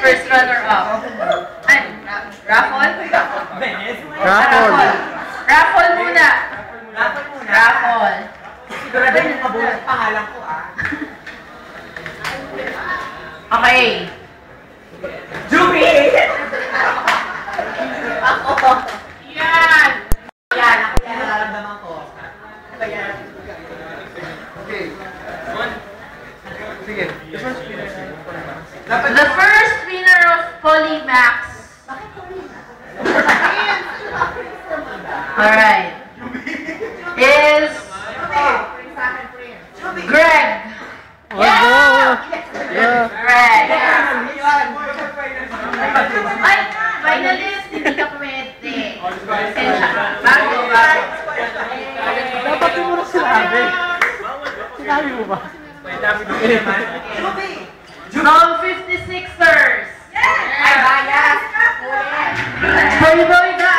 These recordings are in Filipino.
first runner-up? Raffle? Raffle. Raffle muna. Raffle. Sigurado yung mabulat pangalan ko Okay. Juby! Ako. Yan. Yan, ako yan nararamdaman ko. Okay. Sige. The first winner of Polymax. Alright. Is Greg. Greg. Ay, finalist, hindi ka pwede. Bago. Dapat mo na sinabi. Sinabi mo ba? From 56ers. Ay, bias! Boy ka.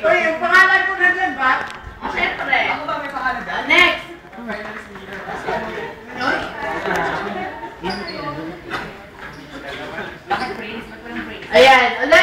Uy, yung pangalan ko na dyan ba? Siyempre. Ako ba may pangalan dyan? Next. Ayan, ulit.